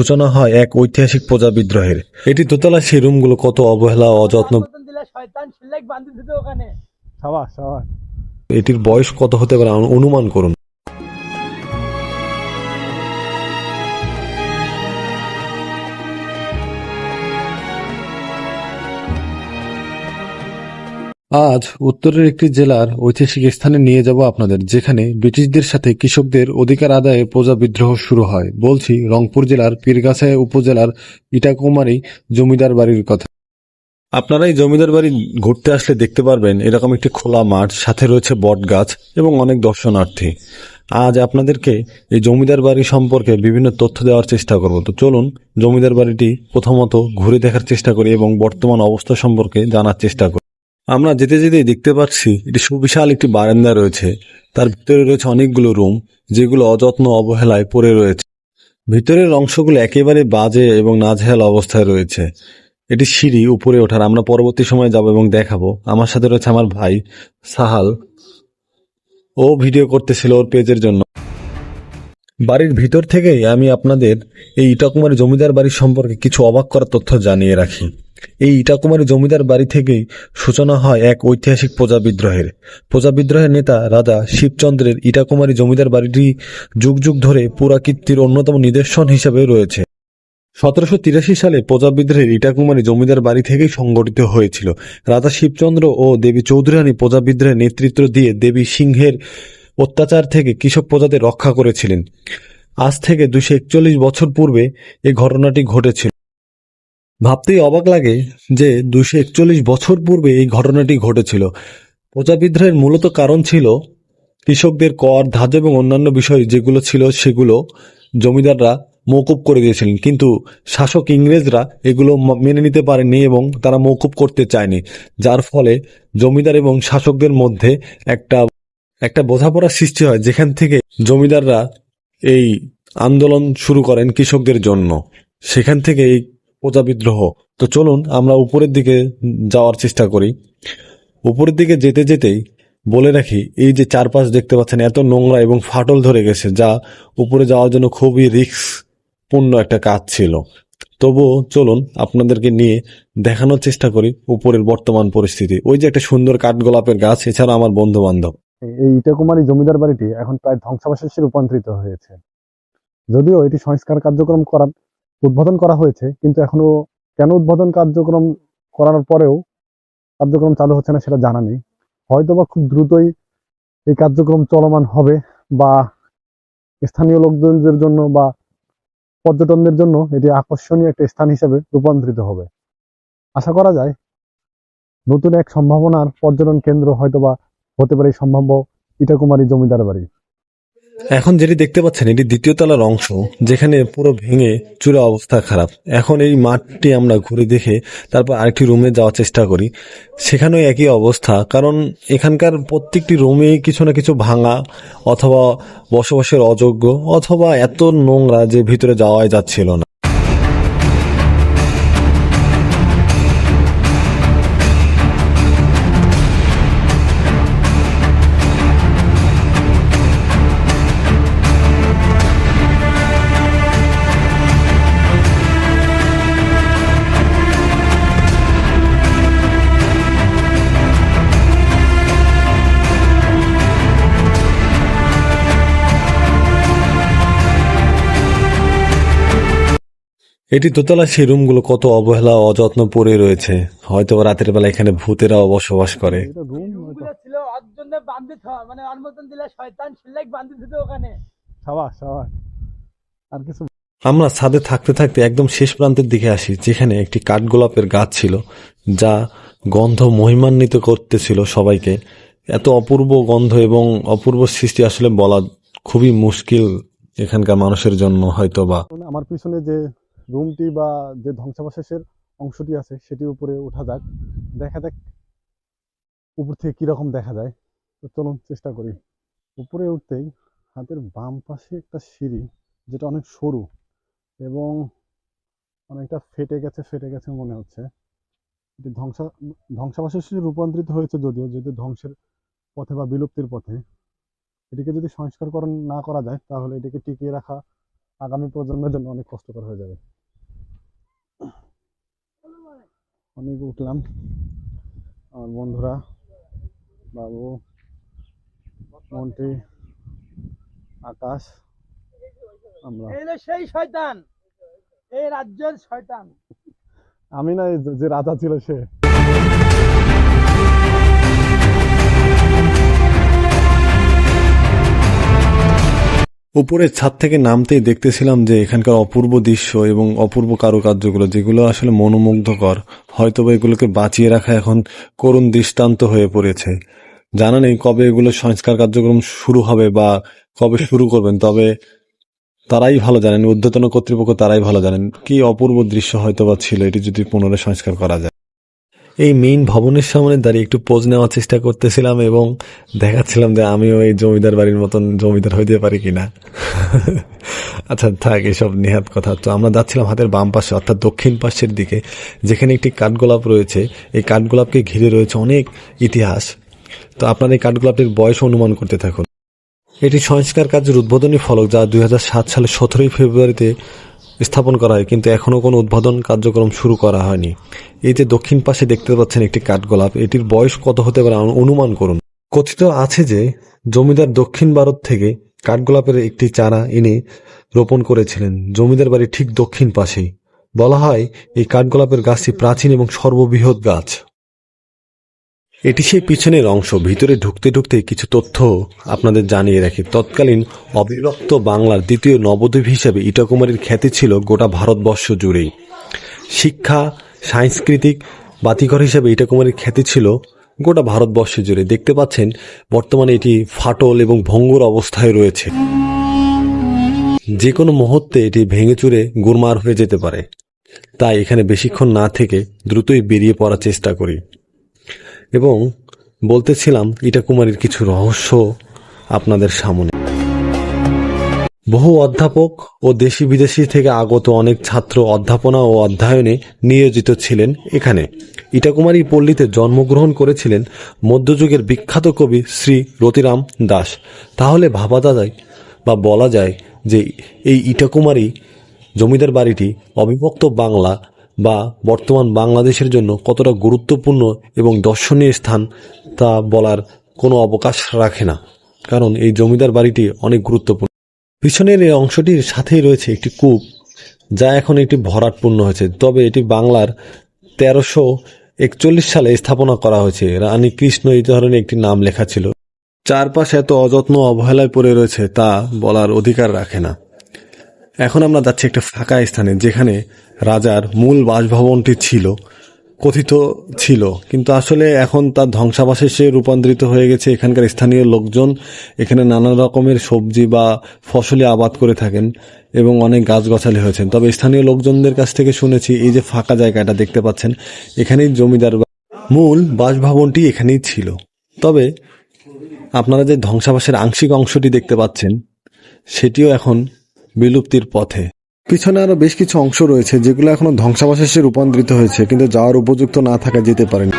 সূচনা হয় এক ঐতিহাসিক প্রজা বিদ্রোহের। এটি দোতলা সেই রুমগুলো কত অবহেলা অযত্ন, এটির বয়স কত হতে পারে অনুমান করুন। আজ উত্তরের একটি জেলার ঐতিহাসিক স্থানে নিয়ে যাব আপনাদের, যেখানে ব্রিটিশদের সাথে কৃষকদের অধিকার আদায়ে প্রজা বিদ্রোহ শুরু হয়। বলছি রংপুর জেলার পীরগাছা উপজেলার ইটাকুমারী জমিদার বাড়ির কথা। আপনারা এই জমিদার বাড়ি ঘুরতে আসলে দেখতে পারবেন এরকম একটি খোলা মাঠ, সাথে রয়েছে বট গাছ এবং অনেক দর্শনার্থী। আজ আপনাদেরকে এই জমিদার বাড়ি সম্পর্কে বিভিন্ন তথ্য দেওয়ার চেষ্টা করব। তো চলুন জমিদার বাড়িটি প্রথমত ঘুরে দেখার চেষ্টা করি এবং বর্তমান অবস্থা সম্পর্কে জানার চেষ্টা করি। আমরা যেতে যেতেই দেখতে পাচ্ছি এটি সুবিশাল একটি বারান্দা রয়েছে। তার ভিতরে রয়েছে অনেকগুলো রুম, যেগুলো অযত্ন অবহেলায় পড়ে রয়েছে। ভিতরের অংশগুলো একেবারে বাজে এবং নাজেহাল অবস্থায় রয়েছে। এটি সিঁড়ি উপরে ওঠার, আমরা পরবর্তী সময়ে যাব এবং দেখাবো। আমার সাথে রয়েছে আমার ভাই সাহাল, ও ভিডিও করতেছিল ওর পেজের জন্য। বাড়ির ভিতর থেকেই আমি আপনাদের এই ইটাকুমারী জমিদার বাড়ি সম্পর্কে কিছু অবাক করা তথ্য জানিয়ে রাখি। এই ইটাকুমারী জমিদার বাড়ি থেকেই সূচনা হয় এক ঐতিহাসিক প্রজা বিদ্রোহের। প্রজা বিদ্রোহের নেতা রাজা শিবচন্দ্রের ইটাকুমারী জমিদার বাড়িটি যুগ যুগ ধরে পুরাকীর্তির অন্যতম নিদর্শন হিসেবে রয়েছে। 1783 সালে প্রজা বিদ্রোহের ইটাকুমারী জমিদার বাড়ি থেকেই সংগঠিত হয়েছিল। রাজা শিবচন্দ্র ও দেবী চৌধুরানী প্রজা বিদ্রোহের নেতৃত্ব দিয়ে দেবী সিংহের অত্যাচার থেকে কৃষক প্রজাদের রক্ষা করেছিলেন। আজ থেকে 241 বছর পূর্বে এই ঘটনাটি ঘটেছিল। ভাবতেই অবাক লাগে যে 241 বছর পূর্বে এই ঘটনাটি ঘটেছিল। প্রজা বিদ্রোহের মূলত কারণ ছিল কৃষকদের কর ধার্য এবং অন্যান্য বিষয় যেগুলো ছিল সেগুলো জমিদাররা মওকুফ করে দিয়েছিলেন, কিন্তু শাসক ইংরেজরা এগুলো মেনে নিতে পারেনি এবং তারা মওকুফ করতে চায়নি, যার ফলে জমিদার এবং শাসকদের মধ্যে একটা একটা বোঝাপড়ার সৃষ্টি হয়, যেখান থেকে জমিদাররা এই আন্দোলন শুরু করেন কৃষকদের জন্য। সেখান থেকে এই প্রজা বিদ্রোহ। তো চলুন আমরা উপরের দিকে যাওয়ার চেষ্টা করি। উপরের দিকে যেতে যেতেই বলে রাখি, এই যে চারপাশ দেখতে পাচ্ছেন এত নোংরা এবং ফাটল ধরে গেছে, যা উপরে যাওয়ার জন্য খুবই রিস্কপূর্ণ একটা কাজ ছিল। তবুও চলুন আপনাদেরকে নিয়ে দেখানোর চেষ্টা করি উপরের বর্তমান পরিস্থিতি। ওই যে একটা সুন্দর কাঠগোলাপের গাছ, এছাড়া আমার বন্ধু বান্ধব। এই ইটাকুমারী জমিদার বাড়িটি এখন প্রায় ধ্বংসাবশেষে রূপান্তরিত হয়েছে। যদিও এটি সংস্কার কার্যক্রম উদ্বোধন করা হয়েছে, কিন্তু এখনো কেন উদ্বোধন কার্যক্রম করার পরেও কার্যক্রম চালু হচ্ছে না সেটা জানা নেই। হয়তোবা খুব দ্রুতই এই কার্যক্রম চলমান হবে, বা স্থানীয় লোকজনদের জন্য বা পর্যটনদের জন্য এটি আকর্ষণীয় একটা স্থান হিসেবে রূপান্তরিত হবে। আশা করা যায় নতুন এক সম্ভাবনার পর্যটন কেন্দ্র হয়তোবা হতে পারে সম্ভাব্য ইটাকুমারী জমিদার বাড়ি। এখন যেটি দেখতে পাচ্ছেন এটি দ্বিতীয় তলার অংশ, যেখানে পুরো ভেঙে চূড়া অবস্থা খারাপ। এখন এই মাঠটি আমরা ঘুরে দেখে তারপর আরেকটি রুমে যাওয়ার চেষ্টা করি। সেখানেও একই অবস্থা, কারণ এখানকার প্রত্যেকটি রুমে কিছু না কিছু ভাঙা, অথবা বসবাসের অযোগ্য, অথবা এত নোংরা যে ভিতরে যাওয়াই যাচ্ছিল না। এটি দোতলা সেই রুমগুলো কত অবহেলা অযত্ন পড়ে রয়েছে। হয়তো রাতের বেলা এখানে ভূতেরাও বসবাস করে। এটা রুম ছিল ওর জন্য বান্ধি মানে ওর মতন দিলে শয়তান ছিলেক বান্ধি দিত ওখানে। সাবাস সাবাস। আর কিছু আমরা ছাদে থাকতে থাকতে একদম শেষ প্রান্তের দিকে আসি, যেখানে একটি কাঠগোলাপের গাছ ছিল, যা গন্ধ মহিমান্বিত করতেছিল সবাইকে। এত অপূর্ব গন্ধ এবং অপূর্ব সৃষ্টি আসলে বলা খুবই মুশকিল এখানকার মানুষের জন্য হয়তোবা। আমার পিছনে যে রুমটি বা যে ধ্বংসাবশেষের অংশটি আছে সেটি উপরে ওঠা যাক, দেখা যাক উপর থেকে কিরকম দেখা যায়। তো চলুন চেষ্টা করি। উপরে উঠতেই হাতের বাম পাশে একটা সিঁড়ি, যেটা অনেক সরু এবং অনেকটা ফেটে গেছে মনে হচ্ছে। এটি ধ্বংসাবশেষে রূপান্তরিত হয়েছে, যদিও যদি ধ্বংসের পথে বা বিলুপ্তির পথে। এটিকে যদি সংস্কারকরণ না করা যায় তাহলে এটিকে টিকিয়ে রাখা আগামী প্রজন্মের জন্য অনেক কষ্টকর হয়ে যাবে। অনেক উঠলাম, আমার বন্ধুরা, বাবু, মন্ত্রী, আকাশ, আমরা। এই হলো সেই শয়তান, এই রাজ্যের শয়তান। আমি না, যে রাজা ছিল সে। উপরের ছাদ থেকে নামতেই দেখতেছিলাম যে এখানকার অপূর্ব দৃশ্য এবং অপূর্ব কারুকার্যগুলো, যেগুলো আসলে মনোমুগ্ধকর। হয়তোবা এগুলোকে বাঁচিয়ে রাখা এখন করুণ দৃষ্টান্ত হয়ে পড়েছে। জানা নেই কবে এগুলো সংস্কার কার্যক্রম শুরু হবে বা কবে শুরু করবেন, তবে তারাই ভালো জানেন, ঊর্ধ্বতন কর্তৃপক্ষ তারাই ভালো জানেন কি অপূর্ব দৃশ্য হয়তোবা ছিল এটি যদি পুনরায় সংস্কার করা যায়। এই মেইন ভবনের সামনে দাঁড়িয়ে একটু পোজ নেওয়ার চেষ্টা করতেছিলাম এবং দেখাচ্ছিলাম যে আমিও এই জমিদার বাড়ির মতন জমিদার হইতে পারি কিনা। আচ্ছা থাক এসব নেহাত কথা। তো আমরা যাচ্ছিলাম হাতের বাম পাশে অর্থাৎ দক্ষিণ পাশের দিকে, যেখানে একটি কাঠগোলাপ রয়েছে। এই কাঠগোলাপকে ঘিরে রয়েছে অনেক ইতিহাস। তো আপনার এই কাঠগোলাপটির বয়স অনুমান করতে থাকুন। এটি সংস্কার কার্যের উদ্বোধনী ফলক, যা 2007 সালে 17 ফেব্রুয়ারিতে স্থাপন করা হয়, কিন্তু এখনো কোনো উদ্বোধন কার্যক্রম শুরু করা হয়নি। এই যে দক্ষিণ পাশে দেখতে পাচ্ছেন একটি কাঠগোলাপ, এটির বয়স কত হতে পারে অনুমান করুন। কথিত আছে যে জমিদার দক্ষিণ ভারত থেকে কাঠগোলাপের একটি চারা এনে রোপণ করেছিলেন জমিদার বাড়ির ঠিক দক্ষিণ পাশেই। বলা হয় এই কাঠগোলাপের গাছটি প্রাচীন এবং সর্ববৃহৎ গাছ। এটি সেই পিছনের অংশ। ভিতরে ঢুকতে ঢুকতে কিছু তথ্য আপনাদের জানিয়ে রাখি। তৎকালীন অবিভক্ত বাংলার দ্বিতীয় নবদ্বীপ হিসেবে ইটাকুমারীর খ্যাতি ছিল গোটা ভারতবর্ষ জুড়েই। শিক্ষা, সাংস্কৃতিক বাতিঘর হিসেবে ইটাকুমারীর খ্যাতি ছিল গোটা ভারতবর্ষ জুড়ে। দেখতে পাচ্ছেন বর্তমানে এটি ফাটল এবং ভঙ্গুর অবস্থায় রয়েছে। যে কোনো মুহূর্তে এটি ভেঙে চুরে গুরমার হয়ে যেতে পারে। তাই এখানে বেশিক্ষণ না থেকে দ্রুতই বেরিয়ে পড়ার চেষ্টা করি। এবং বলতেছিলাম ইটাকুমারীর কিছু রহস্য আপনাদের সামনে। বহু অধ্যাপক ও দেশি বিদেশি থেকে আগত অনেক ছাত্র অধ্যাপনা ও অধ্যয়নে নিয়োজিত ছিলেন এখানে। ইটাকুমারী পল্লীতে জন্মগ্রহণ করেছিলেন মধ্যযুগের বিখ্যাত কবি শ্রী রতিরাম দাস। তাহলে ভাবা যায় বা বলা যায় যে এই ইটাকুমারী জমিদার বাড়িটি অবিভক্ত বাংলা বা বর্তমান বাংলাদেশের জন্য কতটা গুরুত্বপূর্ণ এবং দর্শনীয় স্থান তা বলার কোনো অবকাশ রাখে না, কারণ এই জমিদার বাড়িটি অনেক গুরুত্বপূর্ণ। পিছনের এই অংশটির সাথেই রয়েছে একটি কূপ, যা এখন একটি ভরাটপূর্ণ হয়েছে। তবে এটি বাংলার 1341 সালে স্থাপনা করা হয়েছে। রানী কৃষ্ণ এই ধরনের একটি নাম লেখা ছিল। চারপাশে এত অযত্ন অবহেলায় পড়ে রয়েছে তা বলার অধিকার রাখে না। এখন আমরা যাচ্ছি একটা ফাঁকা স্থানে, যেখানে রাজার মূল বাসভবনটি ছিল, কথিত ছিল, কিন্তু আসলে এখন তার ধ্বংসাবশেষে রূপান্তরিত হয়ে গেছে। এখানকার স্থানীয় লোকজন এখানে নানা রকমের সবজি বা ফসলি আবাদ করে থাকেন এবং অনেক গাছগাছালি হয়েছেন। তবে স্থানীয় লোকজনদের কাছ থেকে শুনেছি এই যে ফাঁকা জায়গাটা দেখতে পাচ্ছেন, এখানেই জমিদার মূল বাসভবনটি এখানেই ছিল। তবে আপনারা যে ধ্বংসাবশেষের আংশিক অংশটি দেখতে পাচ্ছেন, সেটিও এখন বিলুপ্তির পথে। পিছনে আরো বেশ কিছু অংশ রয়েছে যেগুলো এখনো ধ্বংসাবশেষে রূপান্তরিত হয়েছে, কিন্তু যাওয়ার উপযুক্ত না থাকা যেতে পারেনি।